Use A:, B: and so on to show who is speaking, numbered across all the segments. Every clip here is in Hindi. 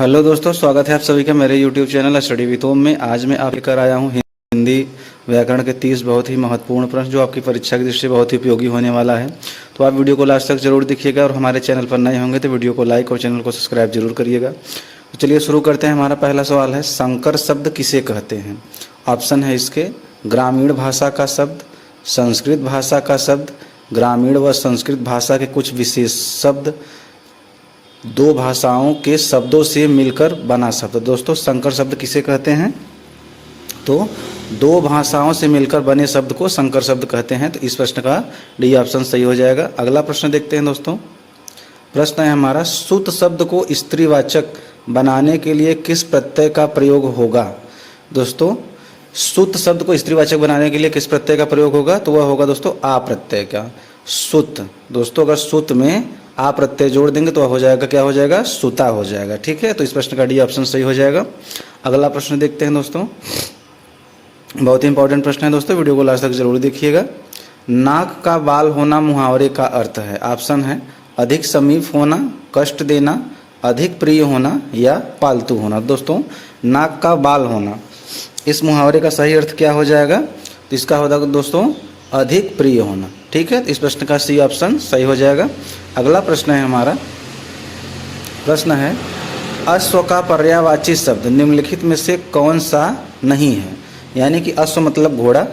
A: हेलो दोस्तों, स्वागत है आप सभी का मेरे YouTube channel study with home में। आज मैं आप लेकर आया हूँ हिंदी व्याकरण के 30 बहुत ही महत्वपूर्ण प्रश्न जो आपकी परीक्षा की दृष्टि से बहुत ही उपयोगी होने वाला है। तो आप वीडियो को लास्ट तक जरूर देखिएगा और हमारे चैनल पर नए होंगे तो वीडियो को लाइक और चैनल को सब्सक्राइब जरूर करिएगा। तो चलिए शुरू करते हैं। हमारा पहला सवाल है, संकर शब्द किसे कहते हैं? ऑप्शन है इसके, ग्रामीण भाषा का शब्द, संस्कृत भाषा का शब्द, ग्रामीण व संस्कृत भाषा के कुछ विशेष शब्द, दो भाषाओं के शब्दों से मिलकर बना शब्द। दोस्तों, संकर शब्द किसे कहते हैं? तो दो भाषाओं से मिलकर बने शब्द को संकर शब्द कहते हैं। तो इस प्रश्न का डी ऑप्शन सही हो जाएगा। अगला प्रश्न देखते हैं दोस्तों। प्रश्न है हमारा, सुत शब्द को स्त्रीवाचक बनाने के लिए किस प्रत्यय का प्रयोग होगा? दोस्तों, सुत शब्द को स्त्रीवाचक बनाने के लिए किस प्रत्यय का प्रयोग होगा? तो वह होगा दोस्तों आ प्रत्यय का। सुत, दोस्तों अगर सुत में आ प्रत्यय जोड़ देंगे तो हो जाएगा, क्या हो जाएगा? सुता हो जाएगा। ठीक है, तो इस प्रश्न का डी ऑप्शन सही हो जाएगा। अगला प्रश्न देखते हैं दोस्तों। बहुत ही इंपॉर्टेंट प्रश्न है दोस्तों, वीडियो को लास्ट तक जरूर देखिएगा। नाक का बाल होना मुहावरे का अर्थ है। ऑप्शन है अधिक समीप होना, कष्ट देना, अधिक प्रिय होना या पालतू होना। दोस्तों, नाक का बाल होना, इस मुहावरे का सही अर्थ क्या हो जाएगा? तो इसका होगा दोस्तों अधिक प्रिय होना। ठीक है, तो इस प्रश्न का सी ऑप्शन सही हो जाएगा। अगला प्रश्न है हमारा, प्रश्न है अश्व का पर्यायवाची शब्द निम्नलिखित में से कौन सा नहीं है? यानी कि अश्व मतलब घोड़ा,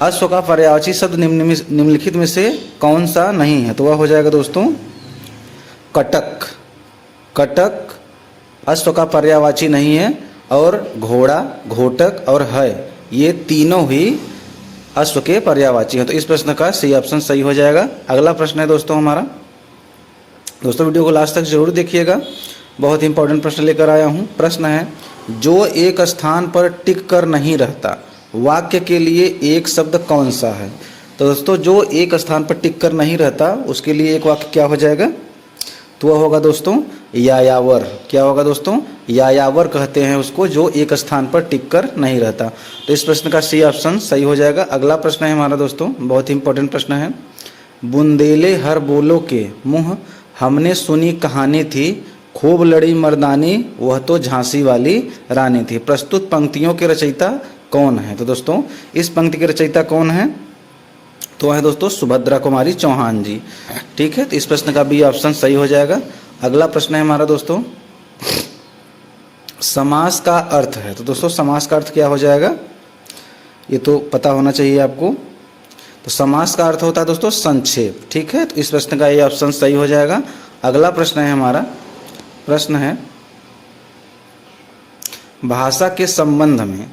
A: अश्व का पर्यायवाची शब्द निम्नलिखित में से कौन सा नहीं है? तो वह हो जाएगा दोस्तों कटक। कटक अश्व का पर्यायवाची नहीं है और घोड़ा, घोटक और है, ये तीनों ही अश्व के पर्यायवाची हैं। तो इस प्रश्न का सी ऑप्शन सही हो जाएगा। अगला प्रश्न है दोस्तों हमारा, दोस्तों वीडियो को लास्ट तक जरूर देखिएगा, बहुत इंपॉर्टेंट प्रश्न लेकर आया हूँ। प्रश्न है, जो एक स्थान पर टिक कर नहीं रहता, वाक्य के लिए एक शब्द कौन सा है? तो दोस्तों, जो एक स्थान पर टिक कर नहीं रहता उसके लिए एक वाक्य क्या हो जाएगा? तो वह होगा दोस्तों यायावर। क्या होगा दोस्तों? यायावर कहते हैं उसको, जो एक स्थान पर टिक कर नहीं रहता। तो इस प्रश्न का सी ऑप्शन सही हो जाएगा। अगला प्रश्न है हमारा दोस्तों, बहुत ही इंपॉर्टेंट प्रश्न है। बुंदेले हर बोलो के मुँह हमने सुनी कहानी थी, खूब लड़ी मर्दानी वह तो झांसी वाली रानी थी। प्रस्तुत पंक्तियों के रचयिता कौन है? तो दोस्तों इस पंक्ति के रचयिता कौन है? तो है दोस्तों सुभद्रा कुमारी चौहान जी। ठीक है, तो इस प्रश्न का बी ऑप्शन सही हो जाएगा। अगला प्रश्न है हमारा दोस्तों, समास का अर्थ है। तो दोस्तों समास का अर्थ क्या हो जाएगा? ये तो पता होना चाहिए आपको। तो समास का अर्थ होता है दोस्तों संक्षेप। ठीक है, तो इस प्रश्न का ये ऑप्शन सही हो जाएगा। अगला प्रश्न है हमारा, प्रश्न है भाषा के संबंध में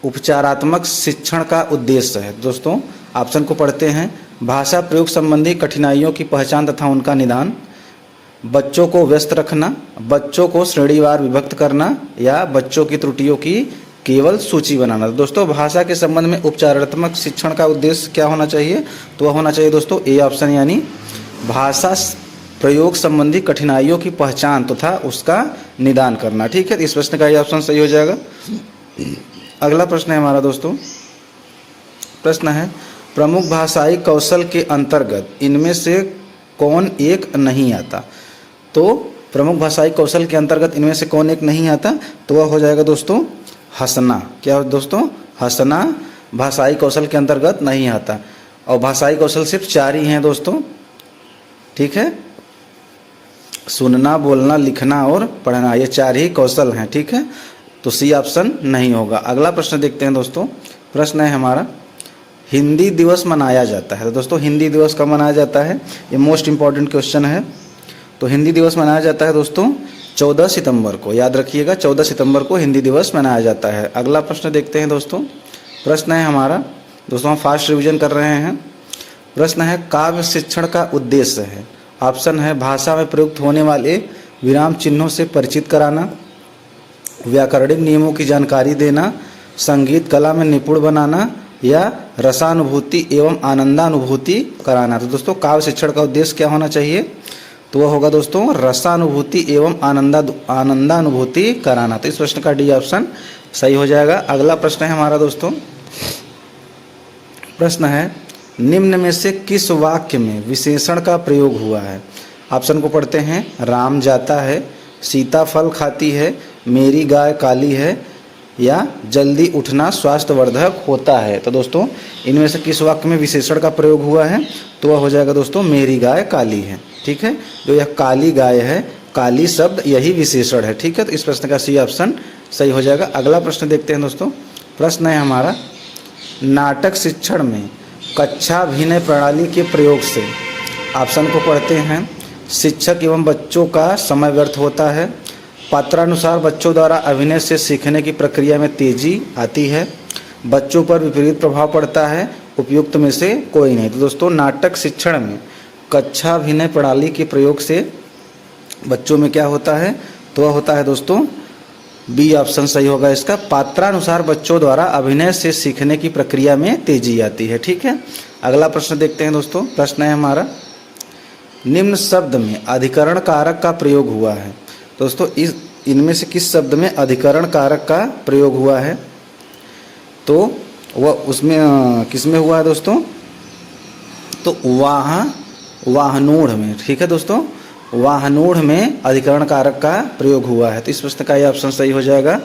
A: उपचारात्मक शिक्षण का उद्देश्य है। दोस्तों ऑप्शन को पढ़ते हैं। भाषा प्रयोग संबंधी कठिनाइयों की पहचान तथा उनका निदान, बच्चों को व्यस्त रखना, बच्चों को श्रेणीवार विभक्त करना या बच्चों की त्रुटियों की केवल सूची बनाना। दोस्तों भाषा के संबंध में उपचारात्मक शिक्षण का उद्देश्य क्या होना चाहिए? तो वह होना चाहिए दोस्तों ए ऑप्शन, यानी भाषा प्रयोग संबंधी कठिनाइयों की पहचान तथा उसका निदान करना। ठीक है, तो इस प्रश्न का ये ऑप्शन सही हो जाएगा। अगला प्रश्न है हमारा दोस्तों, प्रश्न है प्रमुख भाषाई कौशल के अंतर्गत इनमें से कौन एक नहीं आता? तो प्रमुख भाषाई कौशल के अंतर्गत इनमें से कौन एक नहीं आता? तो वह हो जाएगा दोस्तों हंसना। क्या दोस्तों? हंसना भाषाई कौशल के अंतर्गत नहीं आता। और भाषाई कौशल सिर्फ 4 ही हैं दोस्तों। ठीक है, सुनना, बोलना, लिखना और पढ़ना, ये 4 ही कौशल हैं। ठीक है, तो सी ऑप्शन नहीं होगा। अगला प्रश्न देखते हैं दोस्तों। प्रश्न है हमारा, हिंदी दिवस मनाया जाता है। तो दोस्तों हिंदी दिवस कब मनाया जाता है? ये मोस्ट इम्पॉर्टेंट क्वेश्चन है। तो हिंदी दिवस मनाया जाता है दोस्तों 14 सितंबर को। याद रखिएगा, 14 सितंबर को हिंदी दिवस मनाया जाता है। अगला प्रश्न देखते हैं दोस्तों। प्रश्न है हमारा दोस्तों, हम फास्ट रिविजन कर रहे हैं। प्रश्न है काव्य शिक्षण का उद्देश्य है। ऑप्शन है भाषा में प्रयुक्त होने वाले विराम चिन्हों से परिचित कराना, व्याकरणिक नियमों की जानकारी देना, संगीत कला में निपुण बनाना या रसानुभूति एवं आनंदानुभूति कराना। तो दोस्तों काव्य शिक्षण का उद्देश्य क्या होना चाहिए? तो वह होगा दोस्तों रसानुभूति एवं आनंदानुभूति कराना। तो इस प्रश्न का डी ऑप्शन सही हो जाएगा। अगला प्रश्न है हमारा दोस्तों, प्रश्न है निम्न में से किस वाक्य में विशेषण का प्रयोग हुआ है? ऑप्शन को पढ़ते हैं। राम जाता है, सीताफल खाती है, मेरी गाय काली है, या जल्दी उठना स्वास्थ्यवर्धक होता है। तो दोस्तों इनमें से किस वाक्य में विशेषण का प्रयोग हुआ है? तो वह हो जाएगा दोस्तों मेरी गाय काली है। ठीक है, जो यह काली गाय है, काली शब्द यही विशेषण है। ठीक है, तो इस प्रश्न का सी ऑप्शन सही हो जाएगा। अगला प्रश्न देखते हैं दोस्तों। प्रश्न है हमारा, नाटक शिक्षण में कक्षाभिनय प्रणाली के प्रयोग से, ऑप्शन को पढ़ते हैं, शिक्षक एवं बच्चों का समय व्यर्थ होता है, पात्रानुसार बच्चों द्वारा अभिनय से सीखने की प्रक्रिया में तेजी आती है, बच्चों पर विपरीत प्रभाव पड़ता है, उपयुक्त में से कोई नहीं। तो दोस्तों नाटक शिक्षण में कक्षाभिनय प्रणाली के प्रयोग से बच्चों में क्या होता है? तो वह होता है दोस्तों बी ऑप्शन सही होगा इसका, पात्रानुसार बच्चों द्वारा अभिनय से सीखने की प्रक्रिया में तेजी आती है। ठीक है, अगला प्रश्न देखते हैं दोस्तों। प्रश्न है हमारा, निम्न शब्द में अधिकरण कारक का प्रयोग हुआ है। दोस्तों इनमें से किस शब्द में अधिकरण कारक का प्रयोग हुआ है? तो वह उसमें किस में हुआ है दोस्तों? तो वाहनोढ़ में। ठीक है दोस्तों, वाहनोढ़ में अधिकरण कारक का प्रयोग हुआ है। तो इस प्रश्न का ये ऑप्शन सही हो जाएगा।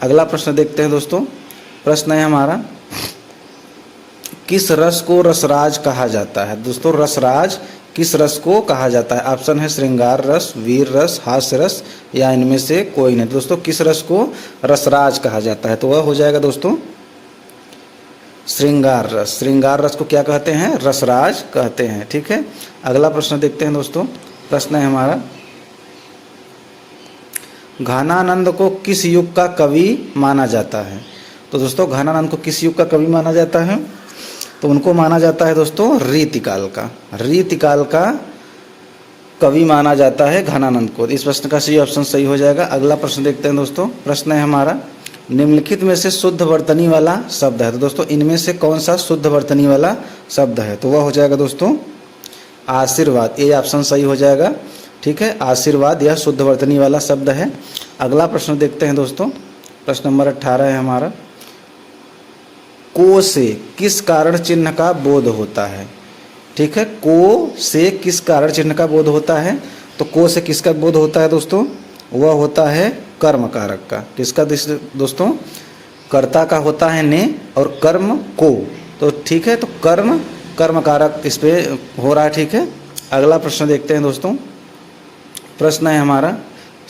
A: अगला प्रश्न देखते हैं दोस्तों। प्रश्न है हमारा, किस रस को रसराज कहा जाता है? दोस्तों रसराज किस रस को कहा जाता है? ऑप्शन है श्रृंगार रस, वीर रस, हास्य रस, या इनमें से कोई नहीं। दोस्तों किस रस को रसराज कहा जाता है? तो वह हो जाएगा दोस्तों श्रृंगार रस। श्रृंगार रस को क्या कहते हैं? रसराज कहते हैं। ठीक है, अगला प्रश्न देखते हैं दोस्तों। प्रश्न है हमारा, घनानंद को किस युग का कवि माना जाता है? तो दोस्तों घनानंद को किस युग का कवि माना जाता है? तो उनको माना जाता है दोस्तों रीतिकाल का। रीतिकाल का कवि माना जाता है घनानंद को। इस प्रश्न का सी ऑप्शन सही हो जाएगा। अगला प्रश्न देखते हैं दोस्तों। प्रश्न है हमारा, निम्नलिखित में से शुद्ध वर्तनी वाला शब्द है। तो दोस्तों इनमें से कौन सा शुद्ध वर्तनी वाला शब्द है? तो वह हो जाएगा दोस्तों आशीर्वाद। ये ऑप्शन सही हो जाएगा। ठीक है, आशीर्वाद यह शुद्ध वर्तनी वाला शब्द है। अगला प्रश्न देखते हैं दोस्तों। प्रश्न नंबर 18 है हमारा, को से किस कारण चिन्ह का बोध होता है? ठीक है, को से किस कारण चिन्ह का बोध होता है? तो को से किसका बोध होता है दोस्तों? वह होता है कर्म कारक का। किसका दोस्तों? कर्ता का होता है ने और कर्म को। तो ठीक है, तो कर्म कारक इस पे हो रहा है। ठीक है, अगला प्रश्न देखते हैं दोस्तों। प्रश्न है हमारा,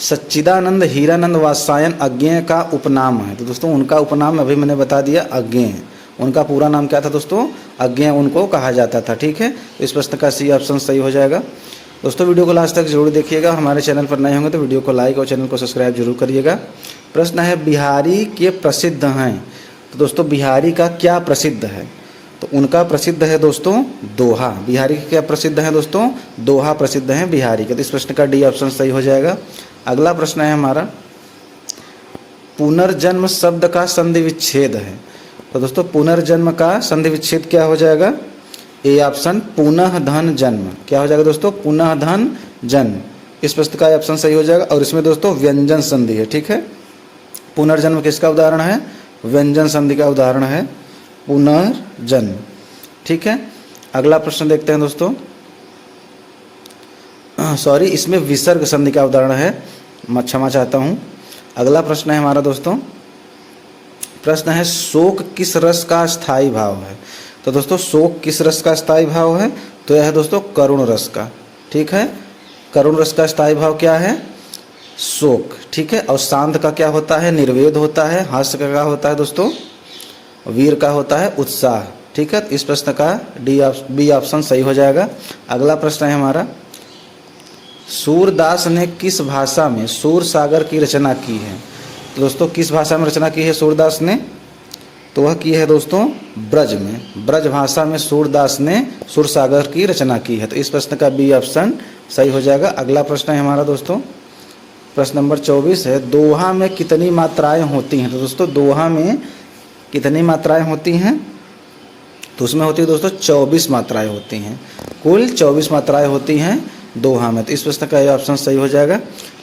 A: सच्चिदानंद हीरानंद वात्सायन अज्ञेय का उपनाम है। तो दोस्तों उनका उपनाम अभी मैंने बता दिया अज्ञेय। उनका पूरा नाम क्या था दोस्तों? अज्ञेय उनको कहा जाता था। ठीक है, इस प्रश्न का सी ऑप्शन सही हो जाएगा। दोस्तों वीडियो को लास्ट तक जरूर देखिएगा। हमारे चैनल पर नए होंगे तो वीडियो को लाइक और चैनल को सब्सक्राइब जरूर करिएगा। प्रश्न है, बिहारी के प्रसिद्ध हैं। तो दोस्तों बिहारी का क्या प्रसिद्ध है? तो उनका प्रसिद्ध है दोस्तों दोहा। बिहारी के क्या प्रसिद्ध है दोस्तों? दोहा प्रसिद्ध है बिहारी के। तो इस प्रश्न का डी ऑप्शन सही हो जाएगा। अगला प्रश्न है हमारा, पुनर्जन्म शब्द का संधि विच्छेद है। तो दोस्तों पुनर्जन्म का संधि विच्छेद क्या हो जाएगा? ए ऑप्शन पुनः धन जन्म। क्या हो जाएगा दोस्तों? पुनः धन जन्म। इस प्रश्न का ऑप्शन सही हो जाएगा। और इसमें दोस्तों व्यंजन संधि है। ठीक है, पुनर्जन्म किसका उदाहरण है? व्यंजन संधि का उदाहरण है पुनर्जन्म। ठीक है, अगला प्रश्न देखते हैं दोस्तों। सॉरी, इसमें विसर्ग संधि का उदाहरण है, मैं क्षमा चाहता हूँ। अगला प्रश्न है हमारा दोस्तों। प्रश्न है, शोक किस रस का स्थायी भाव है? तो दोस्तों शोक किस रस का स्थायी भाव है? तो यह है दोस्तों करुण रस का। ठीक है, करुण रस का स्थायी भाव क्या है? शोक। ठीक है, और शांत का क्या होता है? निर्वेद होता है। हास्य का क्या होता है दोस्तों? वीर का होता है उत्साह। ठीक है, इस प्रश्न का बी ऑप्शन सही हो जाएगा। अगला प्रश्न है हमारा, सूरदास ने किस भाषा में सूर सागर की रचना की है? तो दोस्तों किस भाषा में रचना की है सूरदास ने? तो वह की है दोस्तों ब्रज में। ब्रज भाषा में सूरदास ने सुर सागर की रचना की है। तो इस प्रश्न का बी ऑप्शन सही हो जाएगा। अगला प्रश्न है हमारा दोस्तों, प्रश्न नंबर 24 है, दोहा में कितनी मात्राएं होती हैं? तो दोस्तों दोहा में कितनी मात्राएं होती हैं? तो उसमें होती है दोस्तों 24 मात्राएं होती हैं। कुल 24 मात्राएं होती हैं दोहा में। तो इस प्रश्न का ये ऑप्शन सही हो जाएगा।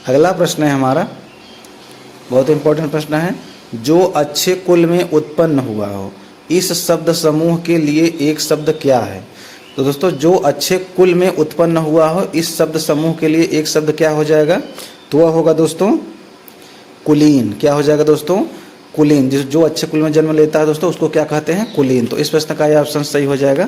A: अगला प्रश्न है हमारा, बहुत इंपॉर्टेंट प्रश्न है, जो अच्छे कुल में उत्पन्न हुआ हो, इस शब्द समूह के लिए एक शब्द क्या है? तो दोस्तों जो अच्छे कुल में उत्पन्न हुआ हो, इस शब्द समूह के लिए एक शब्द क्या हो जाएगा? तो वह होगा दोस्तों कुलीन। क्या हो जाएगा दोस्तों? कुलीन। जो अच्छे कुल में जन्म लेता है दोस्तों उसको क्या कहते हैं? कुलीन। तो इस प्रश्न का यह ऑप्शन सही हो जाएगा।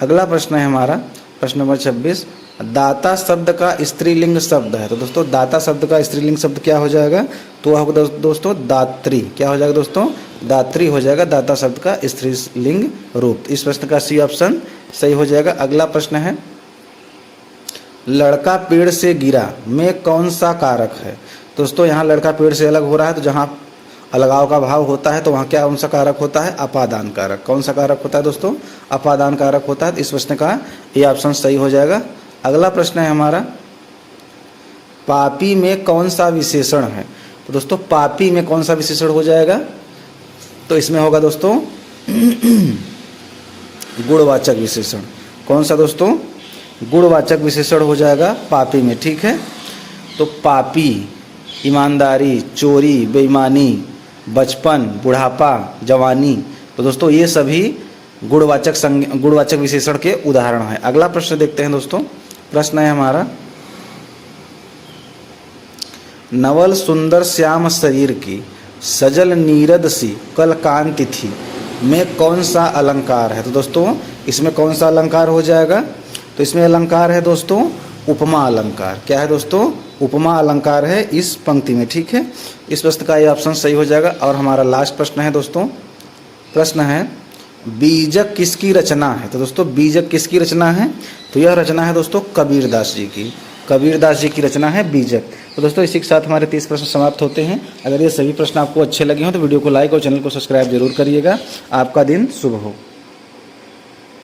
A: अगला प्रश्न है हमारा प्रश्न नंबर 26। दाता शब्द का स्त्रीलिंग शब्द है। तो दोस्तों दाता शब्द का स्त्रीलिंग शब्द क्या हो जाएगा? तो वह होगा दोस्तों दात्री। क्या हो जाएगा दोस्तों? दात्री हो जाएगा दाता शब्द का स्त्रीलिंग रूप। इस प्रश्न का सी ऑप्शन सही हो जाएगा। अगला प्रश्न है लड़का पेड़ से गिरा में कौन सा कारक है? दोस्तों यहाँ लड़का पेड़ से अलग हो रहा है, तो जहाँ अलगाव का भाव होता है तो वहाँ क्या कौन सा कारक होता है? अपादान कारक। कौन सा कारक होता है दोस्तों? अपादान कारक होता है। तो इस प्रश्न का ये ऑप्शन सही हो जाएगा। अगला प्रश्न है हमारा पापी में कौन सा विशेषण है? तो दोस्तों पापी में कौन सा विशेषण हो जाएगा? तो इसमें होगा दोस्तों गुणवाचक विशेषण। कौन सा दोस्तों? गुणवाचक विशेषण हो जाएगा पापी में। ठीक है, तो पापी, ईमानदारी, चोरी, बेईमानी, बचपन, बुढ़ापा, जवानी, तो दोस्तों ये सभी गुणवाचक विशेषण के उदाहरण हैं। अगला प्रश्न देखते हैं दोस्तों। प्रश्न है हमारा नवल सुंदर श्याम शरीर की सजल नीरद सी कल कांति थी में कौन सा अलंकार है? तो दोस्तों इसमें कौन सा अलंकार हो जाएगा? तो इसमें अलंकार है दोस्तों उपमा अलंकार। क्या है दोस्तों? उपमा अलंकार है इस पंक्ति में। ठीक है, इस प्रश्न का ये ऑप्शन सही हो जाएगा। और हमारा लास्ट प्रश्न है दोस्तों। प्रश्न है बीजक किसकी रचना है? तो दोस्तों बीजक किसकी रचना है? तो यह रचना है दोस्तों कबीरदास जी की। कबीरदास जी की रचना है बीजक। तो दोस्तों इसी के साथ हमारे 30 प्रश्न समाप्त होते हैं। अगर ये सभी प्रश्न आपको अच्छे लगे हों तो वीडियो को लाइक और चैनल को सब्सक्राइब जरूर करिएगा। आपका दिन शुभ हो।